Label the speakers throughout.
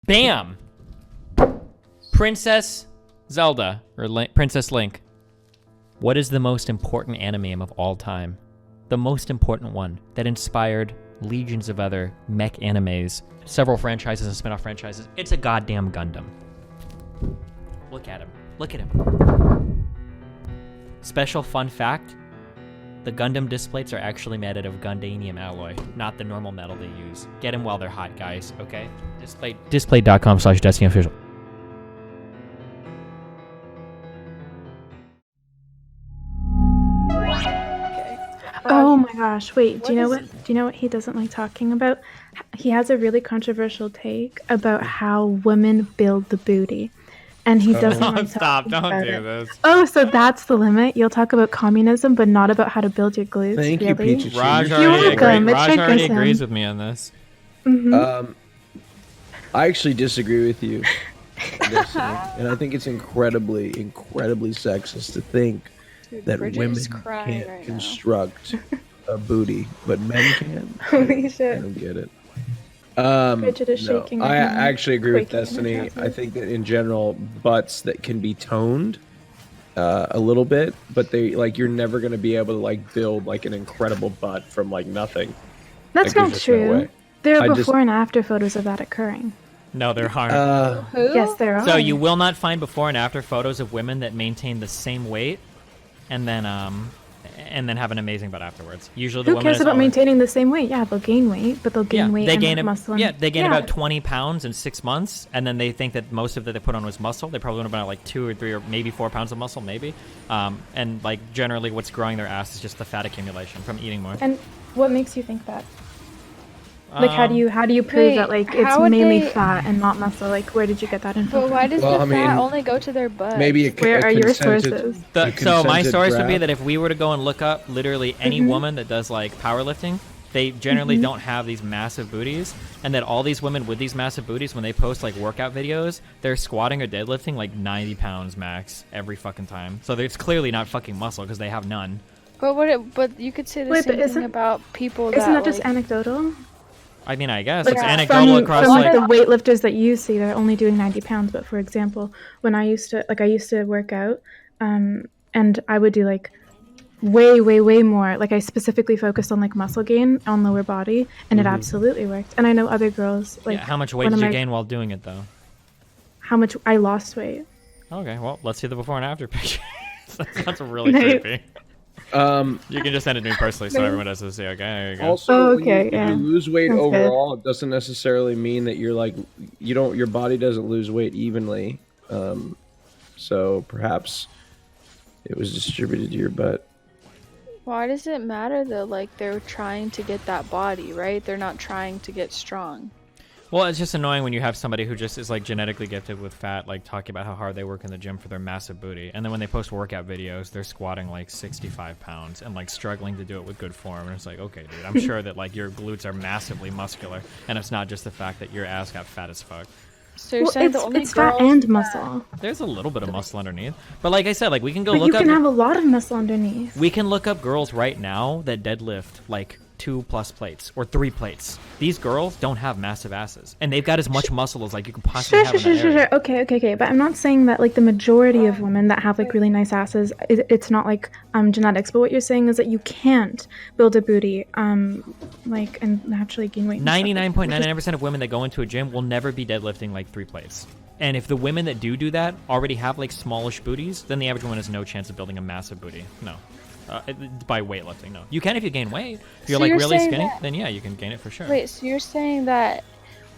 Speaker 1: Bam! Princess Zelda, or Princess Link. What is the most important anime of all time? The most important one that inspired legions of other mech animes, several franchises and spin-off franchises. It's a goddamn Gundam. Look at him. Look at him. Special fun fact, the Gundam displates are actually made out of Gundanium alloy, not the normal metal they use. Get them while they're hot, guys, okay? Displate.com/DestinyOfficial.
Speaker 2: Oh my gosh, wait, do you know what he doesn't like talking about? He has a really controversial take about how women build the booty. And he doesn't like
Speaker 1: stop,
Speaker 2: talking
Speaker 1: don't
Speaker 2: about
Speaker 1: do
Speaker 2: it.
Speaker 1: this.
Speaker 2: Oh, so that's the limit? You'll talk about communism, but not about how to build your glutes?
Speaker 3: Thank you,
Speaker 2: really?
Speaker 3: Peachachoo.
Speaker 1: Raj
Speaker 2: You're welcome.
Speaker 1: Raj
Speaker 2: It
Speaker 1: already
Speaker 2: triggers
Speaker 1: agrees
Speaker 2: him.
Speaker 1: with me on this.
Speaker 3: I actually disagree with you, Destiny, and I think it's incredibly sexist to think that women can't construct a booty, but men can.
Speaker 2: Holy
Speaker 3: I
Speaker 2: shit.
Speaker 3: don't get it.
Speaker 2: Bridget is
Speaker 3: No,
Speaker 2: shaking.
Speaker 3: I actually agree with
Speaker 2: quaking in her
Speaker 3: Destiny.
Speaker 2: trousers.
Speaker 3: I think that in general, butts that can be toned a little bit, but they you're never going to be able to build an incredible butt from nothing.
Speaker 2: That's
Speaker 3: there's
Speaker 2: not
Speaker 3: just no
Speaker 2: true.
Speaker 3: way.
Speaker 2: There
Speaker 3: I
Speaker 2: are
Speaker 3: just-
Speaker 2: before and after photos of that occurring.
Speaker 1: No, there aren't.
Speaker 4: Who?
Speaker 2: Yes, there are.
Speaker 1: So you will not find before and after photos of women that maintain the same weight and then have an amazing butt afterwards. Usually the
Speaker 2: Who
Speaker 1: woman
Speaker 2: cares
Speaker 1: is
Speaker 2: about
Speaker 1: already-
Speaker 2: maintaining the same weight? Yeah, they'll gain weight, but they'll gain weight
Speaker 1: they
Speaker 2: and
Speaker 1: gain
Speaker 2: have muscle.
Speaker 1: they gain about 20 pounds in 6 months, and then they think that most of that they put on was muscle. They probably went about 2 or 3 or maybe 4 pounds of muscle, maybe. And generally what's growing their ass is just the fat accumulation from eating more.
Speaker 2: And what makes you think that? How do you prove
Speaker 4: Wait,
Speaker 2: that it's
Speaker 4: how would
Speaker 2: mainly
Speaker 4: they-
Speaker 2: fat and not muscle? Where did you get that info?
Speaker 4: But why
Speaker 2: from?
Speaker 4: does
Speaker 3: Well,
Speaker 4: the
Speaker 3: I mean,
Speaker 4: fat only go to their butt?
Speaker 3: Maybe
Speaker 2: Where are your sources?
Speaker 1: So my source would be that if we were to go and look up literally any woman that does powerlifting, they generally don't have these massive booties, and that all these women with these massive booties, when they post workout videos, they're squatting or deadlifting 90 pounds max every fucking time. So it's clearly not fucking muscle because they have none.
Speaker 4: But you could say the
Speaker 2: Wait,
Speaker 4: same
Speaker 2: but
Speaker 4: thing about people
Speaker 2: Isn't
Speaker 4: that
Speaker 2: that just anecdotal?
Speaker 1: I mean, I guess
Speaker 2: Like,
Speaker 1: it's
Speaker 4: Yeah.
Speaker 1: anecdotal
Speaker 2: from,
Speaker 1: across
Speaker 2: from the weightlifters that you see, they're only doing 90 pounds. But for example, when I used to work out, and I would do way more. I specifically focused on muscle gain on lower body, and it absolutely worked. And I know other girls
Speaker 1: how much weight
Speaker 2: one
Speaker 1: did
Speaker 2: of
Speaker 1: you
Speaker 2: my-
Speaker 1: gain while doing it though?
Speaker 2: How much I lost weight.
Speaker 1: Okay, well, let's see the before and after picture. That's really
Speaker 2: No.
Speaker 1: creepy. You can just send it to me personally so everyone does to see. Okay, there you go.
Speaker 3: Also,
Speaker 2: Oh,
Speaker 3: when you-
Speaker 2: okay,
Speaker 3: if
Speaker 2: yeah.
Speaker 3: you lose weight
Speaker 2: Sounds good.
Speaker 3: overall, it doesn't necessarily mean that you're your body doesn't lose weight evenly. So perhaps it was distributed to your butt.
Speaker 4: Why does it matter though? They're trying to get that body, right? They're not trying to get strong.
Speaker 1: Well, it's just annoying when you have somebody who just is genetically gifted with fat, talking about how hard they work in the gym for their massive booty, and then when they post workout videos, they're squatting 65 pounds and struggling to do it with good form. And it's okay, dude, I'm sure that your glutes are massively muscular, and it's not just the fact that your ass got fat as fuck.
Speaker 4: So you're
Speaker 2: Well,
Speaker 4: saying the only
Speaker 2: it's fat
Speaker 4: girls
Speaker 2: and
Speaker 4: that-
Speaker 2: muscle.
Speaker 1: There's a little bit of muscle underneath, but like I said, we can go
Speaker 2: But
Speaker 1: look
Speaker 2: you
Speaker 1: up.
Speaker 2: can have a lot of muscle underneath.
Speaker 1: We can look up girls right now that deadlift 2+ plates or 3 plates. These girls don't have massive asses, and they've got as much muscle as you can possibly have in that area.
Speaker 2: Okay. But I'm not saying that the majority of women that have really nice asses, it's not genetics. But what you're saying is that you can't build a booty, and naturally gain weight. and stuff.
Speaker 1: 99.99% of women that go into a gym will never be deadlifting 3 plates. And if the women that do that already have smallish booties, then the average woman has no chance of building a massive booty. No. By weightlifting, no. You can if you gain weight. If you're
Speaker 4: So you're
Speaker 1: really
Speaker 4: saying
Speaker 1: skinny,
Speaker 4: that-
Speaker 1: then yeah, you can gain it for sure.
Speaker 4: Wait, so you're saying that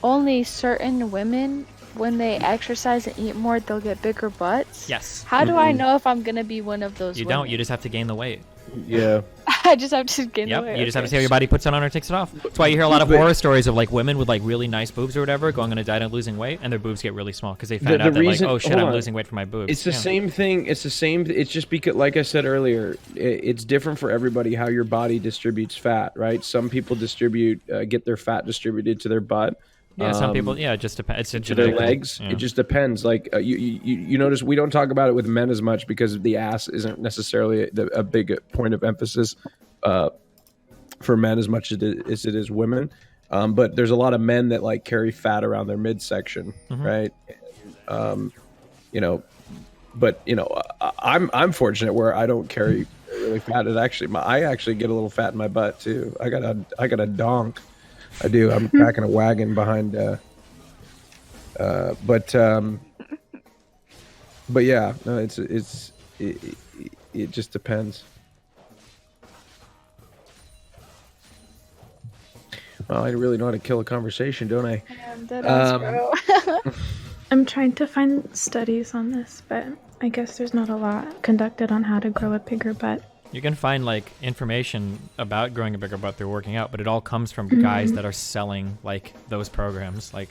Speaker 4: only certain women, when they exercise and eat more, they'll get bigger butts?
Speaker 1: Yes.
Speaker 4: How do I know if I'm gonna be one of those
Speaker 1: You
Speaker 4: women?
Speaker 1: don't. You just have to gain the weight.
Speaker 3: Yeah.
Speaker 4: I just have to gain the
Speaker 1: Yep.
Speaker 4: weight.
Speaker 1: You just have to
Speaker 4: okay.
Speaker 1: see how your body puts it on or takes it off. That's why you hear a lot of horror stories of women with really nice boobs or whatever going on a diet and losing weight, and their boobs get really small because they found out that oh shit,
Speaker 3: hold
Speaker 1: I'm
Speaker 3: on.
Speaker 1: losing weight for my boobs.
Speaker 3: It's the
Speaker 1: Yeah.
Speaker 3: same thing. It's the same. It's just because, like I said earlier, it's different for everybody how your body distributes fat, right? Some people get their fat distributed to their butt.
Speaker 1: Yeah, some people. Yeah, it just depends. It's
Speaker 3: To their
Speaker 1: genetic.
Speaker 3: legs.
Speaker 1: Yeah.
Speaker 3: It just depends. You notice we don't talk about it with men as much because the ass isn't necessarily a big point of emphasis for men as much as it is women. But there's a lot of men that like carry fat around their midsection, right? You know, but you know, I'm fortunate where I don't carry really fat. I actually get a little fat in my butt too. I got a donk. I do. I'm cracking a wagon behind. But yeah, no, it just depends. Well, I really know how to kill a conversation, don't I?
Speaker 4: Damn, deadass, bro.
Speaker 2: I'm trying to find studies on this, but I guess there's not a lot conducted on how to grow a bigger butt.
Speaker 1: You can find like information about growing a bigger butt through working out, but it all comes from guys that are selling like those programs, like.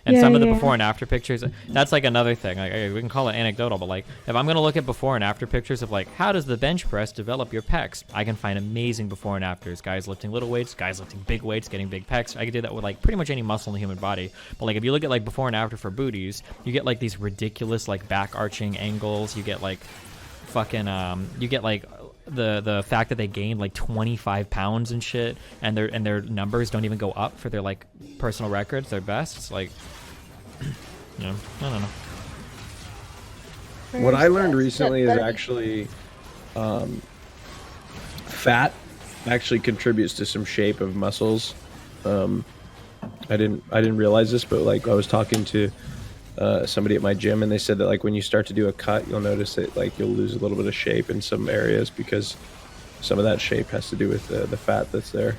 Speaker 1: And some of the before and after pictures, that's like another thing. Like, we can call it anecdotal, but like if I'm going to look at before and after pictures of like how does the bench press develop your pecs, I can find amazing before and afters. Guys lifting little weights, guys lifting big weights, getting big pecs. I can do that with like pretty much any muscle in the human body. But like if you look at like before and after for booties, you get like these ridiculous like back arching angles. You get like fucking you get like the fact that they gained like 25 pounds and shit, and their numbers don't even go up for their like personal records, their bests. Like, yeah, I don't know.
Speaker 3: What I learned recently is actually fat actually contributes to some shape of muscles. I didn't realize this, but like I was talking to somebody at my gym, and they said that like when you start to do a cut, you'll notice that like you'll lose a little bit of shape in some areas because some of that shape has to do with the fat that's there.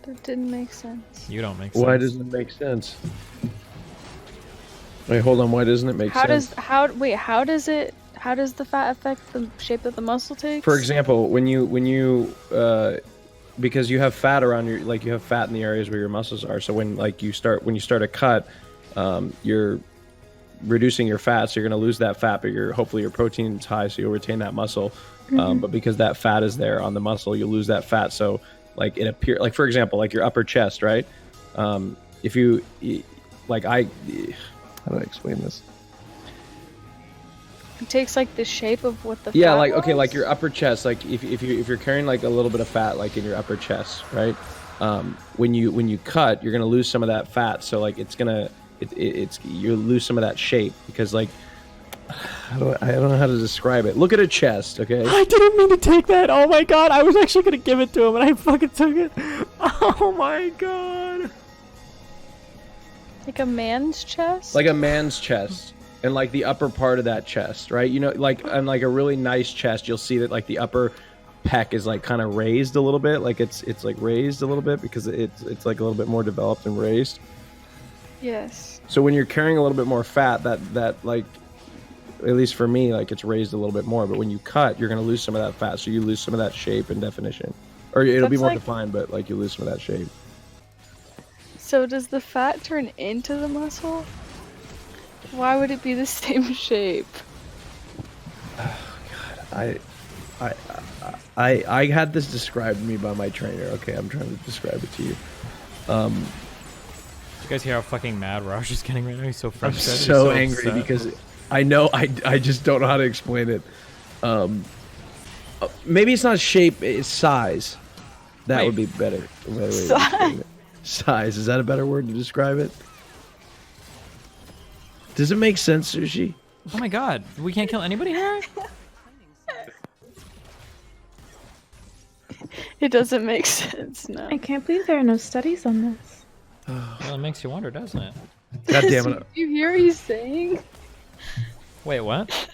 Speaker 4: That didn't make sense.
Speaker 1: You don't make sense.
Speaker 3: Why doesn't it make sense? Wait, hold on. Why doesn't it make sense?
Speaker 4: How does the fat affect the shape that the muscle takes?
Speaker 3: For example, when you because you have fat around your, like you have fat in the areas where your muscles are. So when you start a cut, you're reducing your fat, so you're going to lose that fat, but hopefully your protein is high, so you'll retain that muscle. But because that fat is there on the muscle, you'll lose that fat. So like it appears, like for example, like your upper chest, right? If you like, how do I explain this?
Speaker 4: It takes like the shape of what the
Speaker 3: yeah,
Speaker 4: fat
Speaker 3: like okay,
Speaker 4: was?
Speaker 3: like your upper chest, like if you're carrying like a little bit of fat like in your upper chest, right? When you cut, you're gonna lose some of that fat, so like you lose some of that shape because like I don't know how to describe it. Look at a chest, okay?
Speaker 1: I didn't mean to take that. Oh my god, I was actually gonna give it to him, and I fucking took it. Oh my god.
Speaker 4: Like a man's chest?
Speaker 3: Like a man's chest. And like the upper part of that chest, right? You know, like on like a really nice chest, you'll see that like the upper pec is like kind of raised a little bit, like it's like raised a little bit because it's like a little bit more developed and raised.
Speaker 4: Yes.
Speaker 3: So when you're carrying a little bit more fat, that like, at least for me, like it's raised a little bit more. But when you cut, you're gonna lose some of that fat, so you lose some of that shape and definition, or it'll be more defined, but like you lose some of that shape.
Speaker 4: So does the fat turn into the muscle? Why would it be the same shape?
Speaker 3: Oh God, I had this described to me by my trainer. Okay, I'm trying to describe it to you.
Speaker 1: You guys hear how fucking mad Raj is getting right now? He's so frustrated.
Speaker 3: I'm so
Speaker 1: He's
Speaker 3: angry
Speaker 1: upset.
Speaker 3: because I know I just don't know how to explain it. Maybe it's not shape, it's size. That would be better. A better way to explain it. Size, is that a better word to describe it? Does it make sense, Sushi?
Speaker 1: Oh my god, we can't kill anybody here?
Speaker 4: It doesn't make sense, no.
Speaker 2: I can't believe there are no studies on this.
Speaker 1: Well, it makes you wonder, doesn't it?
Speaker 3: God damn it.
Speaker 4: Do you hear what he's saying?
Speaker 1: Wait, what?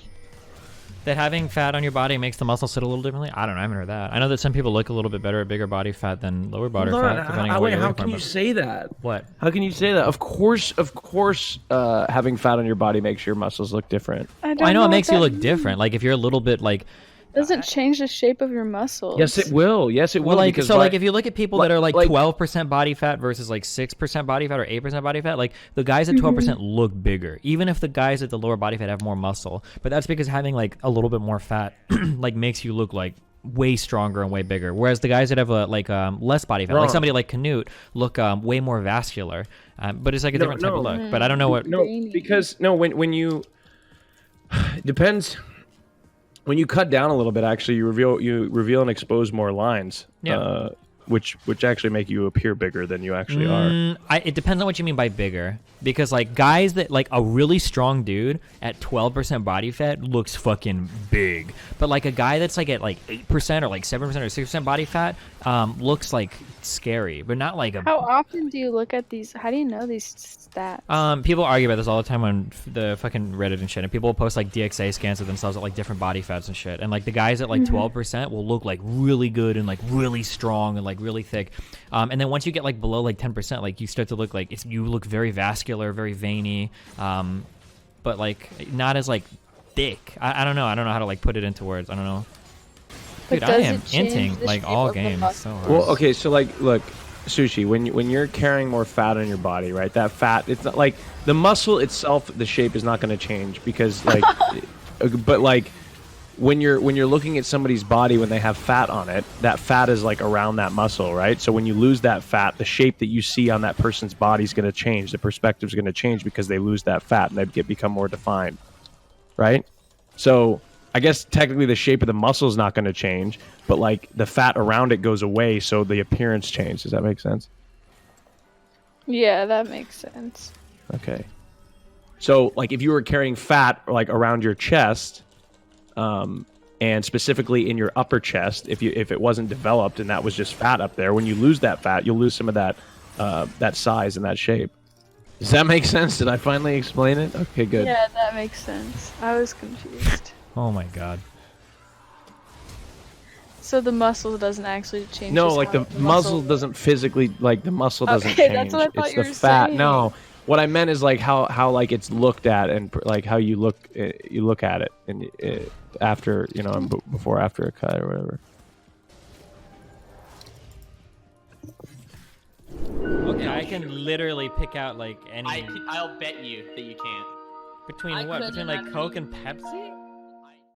Speaker 1: That having fat on your body makes the muscle sit a little differently? I don't know, I haven't heard that. I know that some people look a little bit better at bigger body fat than lower body fat, depending on what you're
Speaker 3: how
Speaker 1: looking
Speaker 3: can
Speaker 1: for.
Speaker 3: you say that?
Speaker 1: What?
Speaker 3: How can you say that? Of course, having fat on your body makes your muscles look different.
Speaker 4: I
Speaker 1: Well, I know it
Speaker 4: what
Speaker 1: makes you
Speaker 4: that
Speaker 1: look
Speaker 4: means.
Speaker 1: different. Like if you're a little bit like
Speaker 4: Doesn't change the shape of your muscles.
Speaker 3: Yes, it will. Yes, it will.
Speaker 1: well, like
Speaker 3: because
Speaker 1: so, like if you look at people that are like
Speaker 3: like-
Speaker 1: 12% body fat versus like 6% body fat or 8% body fat, like the guys at 12% look bigger, even if the guys at the lower body fat have more muscle. But that's because having like a little bit more fat like makes you look like way stronger and way bigger. Whereas the guys that have less body fat,
Speaker 3: Wrong.
Speaker 1: like somebody like Canute, look way more vascular. But it's like a different type of look. But I don't know what.
Speaker 3: No, because when you depends. When you cut down a little bit, actually, you reveal and expose more lines.
Speaker 1: Yeah.
Speaker 3: which actually make you appear bigger than you actually are.
Speaker 1: It depends on what you mean by bigger, because like guys that like a really strong dude at 12% body fat looks fucking big, but like a guy that's like at like 8% or like 7% or 6% body fat looks like scary, but not like a.
Speaker 4: How often do you look at these? How do you know these stats?
Speaker 1: People argue about this all the time on the fucking Reddit and shit, and people will post like DXA scans of themselves at like different body fats and shit, and like the guys at like 12% will look like really good and like really strong and like really thick, and then once you get like below like 10%, like you start to look like you look very vascular, very veiny, but like not as like thick. I don't know how to like put it into words. I don't know. Dude, I am inting like all games so hard.
Speaker 3: Well, okay, so like, look, Sushi, when you're carrying more fat on your body, right? That fat, it's not like the muscle itself. The shape is not going to change because like, but like when you're looking at somebody's body when they have fat on it, that fat is like around that muscle, right? So when you lose that fat, the shape that you see on that person's body is going to change. The perspective is going to change because they lose that fat and they become more defined, right? So I guess technically the shape of the muscle is not going to change, but like the fat around it goes away, so the appearance changes. Does that make sense?
Speaker 4: Yeah, that makes sense.
Speaker 3: Okay. So like if you were carrying fat like around your chest, and specifically in your upper chest, if it wasn't developed and that was just fat up there, when you lose that fat, you'll lose some of that size and that shape. Does that make sense? Did I finally explain it? Okay, good.
Speaker 4: Yeah, that makes sense. I was confused.
Speaker 1: Oh my god.
Speaker 4: So the muscle doesn't actually change.
Speaker 3: No, like the muscle doesn't physically, like the muscle doesn't change.
Speaker 4: That's what I thought
Speaker 3: it's
Speaker 4: you
Speaker 3: the
Speaker 4: were
Speaker 3: fat.
Speaker 4: saying.
Speaker 3: No, what I meant is like how like it's looked at and like how you look at it and after before after a cut or whatever.
Speaker 1: Okay, I can literally pick out like any.
Speaker 5: I'll bet you that you can't.
Speaker 1: Between what? Between like Coke and Pepsi?